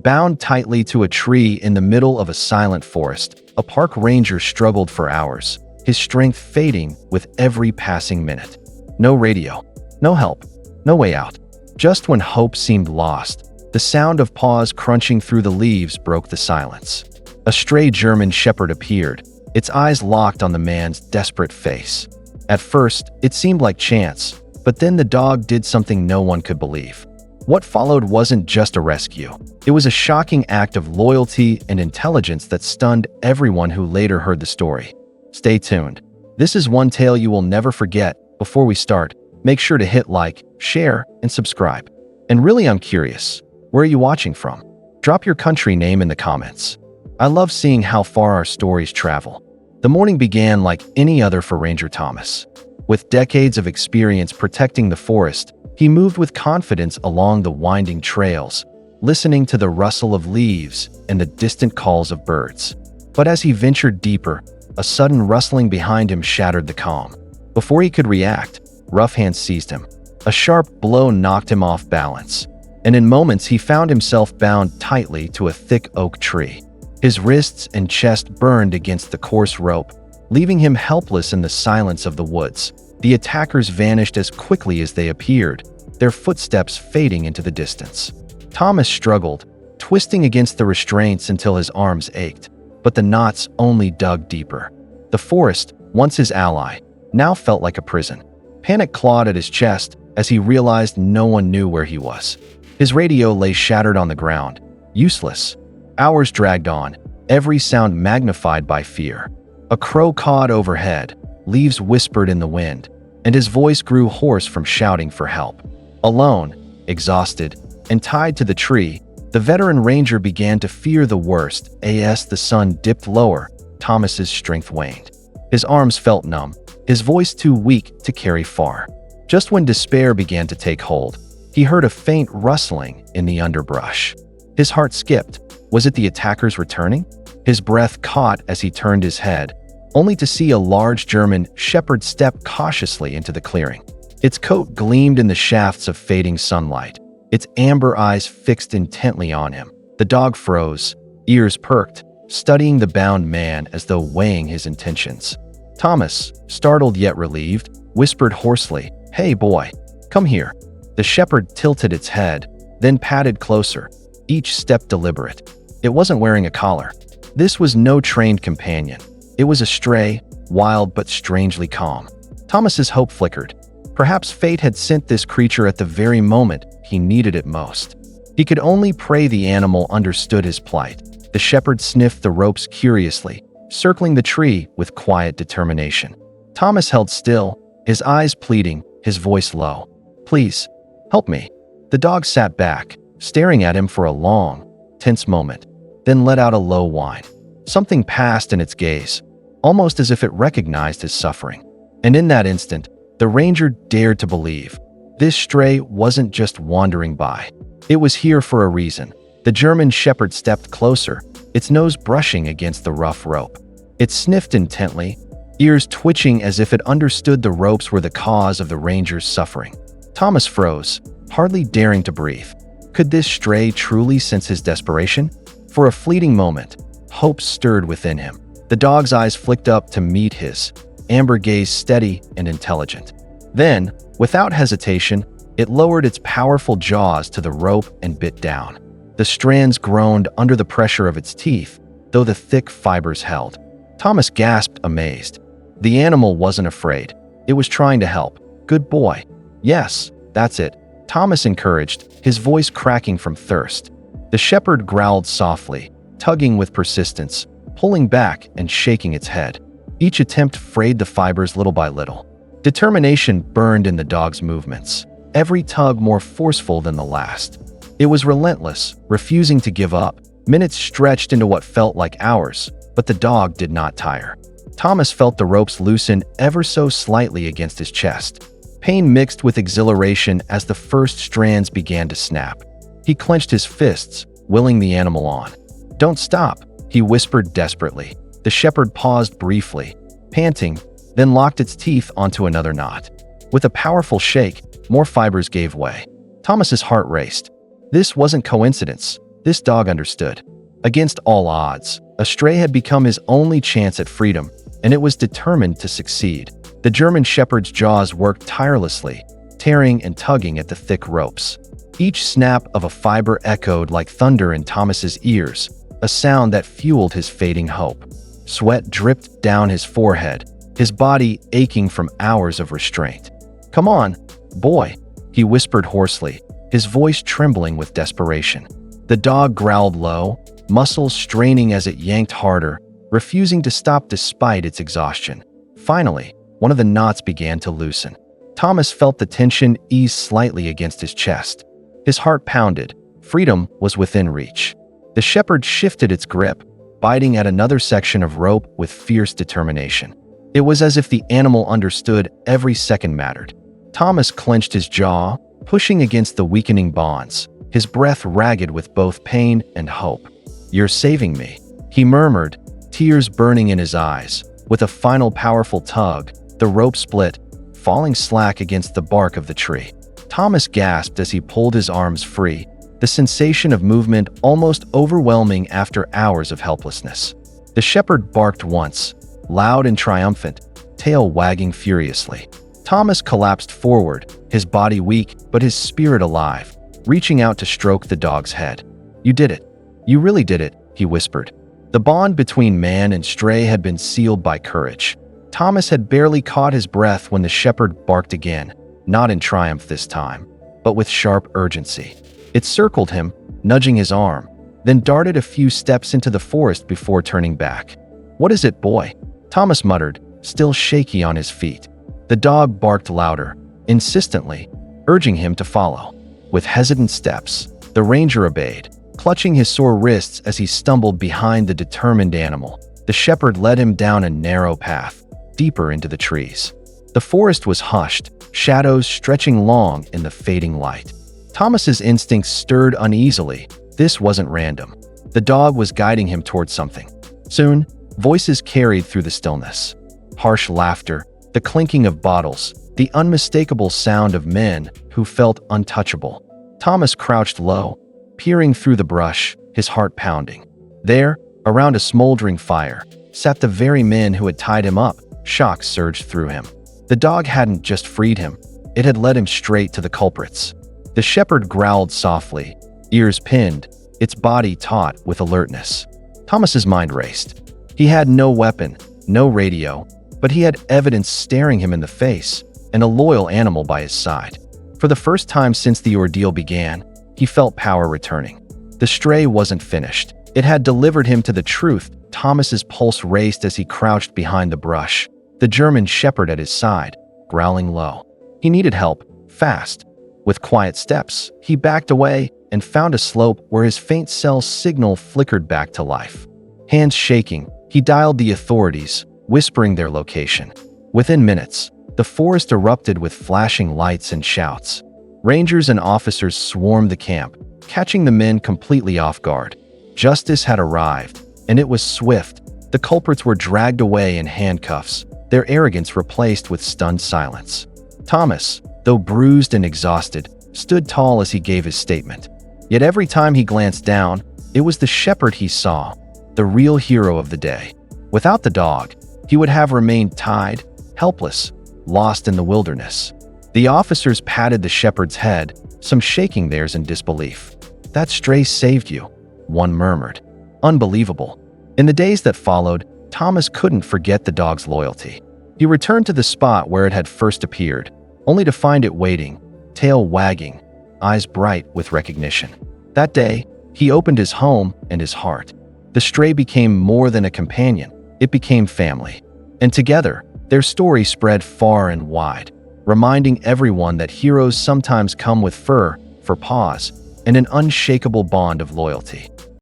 Bound tightly to a tree in the middle of a silent forest, a park ranger struggled for hours, his strength fading with every passing minute. No radio, no help, no way out. Just when hope seemed lost, the sound of paws crunching through the leaves broke the silence. A stray German shepherd appeared, its eyes locked on the man's desperate face. At first, it seemed like chance, but then the dog did something no one could believe. What followed wasn't just a rescue. It was a shocking act of loyalty and intelligence that stunned everyone who later heard the story. Stay tuned. This is one tale you will never forget. Before we start, make sure to hit like, share, and subscribe. And really, I'm curious, where are you watching from? Drop your country name in the comments. I love seeing how far our stories travel. The morning began like any other for Ranger Thomas. With decades of experience protecting the forest, he moved with confidence along the winding trails, listening to the rustle of leaves and the distant calls of birds. But as he ventured deeper, a sudden rustling behind him shattered the calm. Before he could react, rough hands seized him. A sharp blow knocked him off balance, and in moments he found himself bound tightly to a thick oak tree. His wrists and chest burned against the coarse rope, leaving him helpless in the silence of the woods. The attackers vanished as quickly as they appeared, their footsteps fading into the distance. Thomas struggled, twisting against the restraints until his arms ached, but the knots only dug deeper. The forest, once his ally, now felt like a prison. Panic clawed at his chest as he realized no one knew where he was. His radio lay shattered on the ground, useless. Hours dragged on, every sound magnified by fear. A crow cawed overhead, leaves whispered in the wind, and his voice grew hoarse from shouting for help. Alone, exhausted, and tied to the tree, the veteran ranger began to fear the worst. As the sun dipped lower, Thomas's strength waned. His arms felt numb, his voice too weak to carry far. Just when despair began to take hold, he heard a faint rustling in the underbrush. His heart skipped. Was it the attackers returning? His breath caught as he turned his head, only to see a large German shepherd step cautiously into the clearing. Its coat gleamed in the shafts of fading sunlight, its amber eyes fixed intently on him. The dog froze, ears perked, studying the bound man as though weighing his intentions. Thomas, startled yet relieved, whispered hoarsely, "Hey boy, come here." The shepherd tilted its head, then padded closer, each step deliberate. It wasn't wearing a collar. This was no trained companion. It was a stray, wild but strangely calm. Thomas's hope flickered. Perhaps fate had sent this creature at the very moment he needed it most. He could only pray the animal understood his plight. The shepherd sniffed the ropes curiously, circling the tree with quiet determination. Thomas held still, his eyes pleading, his voice low. "Please, help me." The dog sat back, staring at him for a long, tense moment, then let out a low whine. Something passed in its gaze, almost as if it recognized his suffering. And in that instant, the ranger dared to believe. This stray wasn't just wandering by. It was here for a reason. The German shepherd stepped closer, its nose brushing against the rough rope. It sniffed intently, ears twitching as if it understood the ropes were the cause of the ranger's suffering. Thomas froze, hardly daring to breathe. Could this stray truly sense his desperation? For a fleeting moment, hope stirred within him. The dog's eyes flicked up to meet his, amber gaze steady and intelligent. Then, without hesitation, it lowered its powerful jaws to the rope and bit down. The strands groaned under the pressure of its teeth, though the thick fibers held. Thomas gasped, amazed. The animal wasn't afraid. It was trying to help. "Good boy." "Yes, that's it," Thomas encouraged, his voice cracking from thirst. The shepherd growled softly, tugging with persistence, pulling back and shaking its head. Each attempt frayed the fibers little by little. Determination burned in the dog's movements, every tug more forceful than the last. It was relentless, refusing to give up. Minutes stretched into what felt like hours, but the dog did not tire. Thomas felt the ropes loosen ever so slightly against his chest. Pain mixed with exhilaration as the first strands began to snap. He clenched his fists, willing the animal on. "Don't stop," he whispered desperately. The shepherd paused briefly, panting, then locked its teeth onto another knot. With a powerful shake, more fibers gave way. Thomas's heart raced. This wasn't coincidence. This dog understood. Against all odds, a stray had become his only chance at freedom, and it was determined to succeed. The German Shepherd's jaws worked tirelessly, tearing and tugging at the thick ropes. Each snap of a fiber echoed like thunder in Thomas's ears, a sound that fueled his fading hope. Sweat dripped down his forehead, his body aching from hours of restraint. "Come on, boy," he whispered hoarsely, his voice trembling with desperation. The dog growled low, muscles straining as it yanked harder, refusing to stop despite its exhaustion. Finally, one of the knots began to loosen. Thomas felt the tension ease slightly against his chest. His heart pounded. Freedom was within reach. The shepherd shifted its grip, biting at another section of rope with fierce determination. It was as if the animal understood every second mattered. Thomas clenched his jaw, pushing against the weakening bonds, his breath ragged with both pain and hope. "You're saving me," he murmured, tears burning in his eyes. With a final powerful tug, the rope split, falling slack against the bark of the tree. Thomas gasped as he pulled his arms free, the sensation of movement almost overwhelming after hours of helplessness. The shepherd barked once, loud and triumphant, tail wagging furiously. Thomas collapsed forward, his body weak but his spirit alive, reaching out to stroke the dog's head. "You did it. You really did it," he whispered. The bond between man and stray had been sealed by courage. Thomas had barely caught his breath when the shepherd barked again, not in triumph this time, but with sharp urgency. It circled him, nudging his arm, then darted a few steps into the forest before turning back. "What is it, boy?" Thomas muttered, still shaky on his feet. The dog barked louder, insistently, urging him to follow. With hesitant steps, the ranger obeyed, clutching his sore wrists as he stumbled behind the determined animal. The shepherd led him down a narrow path, deeper into the trees. The forest was hushed, shadows stretching long in the fading light. Thomas's instincts stirred uneasily. This wasn't random. The dog was guiding him toward something. Soon, voices carried through the stillness. Harsh laughter, the clinking of bottles, the unmistakable sound of men who felt untouchable. Thomas crouched low, peering through the brush, his heart pounding. There, around a smoldering fire, sat the very men who had tied him up. Shock surged through him. The dog hadn't just freed him, it had led him straight to the culprits. The shepherd growled softly, ears pinned, its body taut with alertness. Thomas's mind raced. He had no weapon, no radio, but he had evidence staring him in the face, and a loyal animal by his side. For the first time since the ordeal began, he felt power returning. The stray wasn't finished. It had delivered him to the truth. Thomas's pulse raced as he crouched behind the brush, the German shepherd at his side, growling low. He needed help, fast. With quiet steps, he backed away and found a slope where his faint cell signal flickered back to life. Hands shaking, he dialed the authorities, whispering their location. Within minutes, the forest erupted with flashing lights and shouts. Rangers and officers swarmed the camp, catching the men completely off guard. Justice had arrived, and it was swift. The culprits were dragged away in handcuffs, their arrogance replaced with stunned silence. Thomas, though bruised and exhausted, stood tall as he gave his statement. Yet every time he glanced down, it was the shepherd he saw, the real hero of the day. Without the dog, he would have remained tied, helpless, lost in the wilderness. The officers patted the shepherd's head, some shaking theirs in disbelief. "That stray saved you," one murmured. Unbelievable. In the days that followed, Thomas couldn't forget the dog's loyalty. He returned to the spot where it had first appeared, only to find it waiting, tail wagging, eyes bright with recognition. That day, he opened his home and his heart. The stray became more than a companion, it became family. And together, their story spread far and wide, reminding everyone that heroes sometimes come with fur, for paws, and an unshakable bond of loyalty.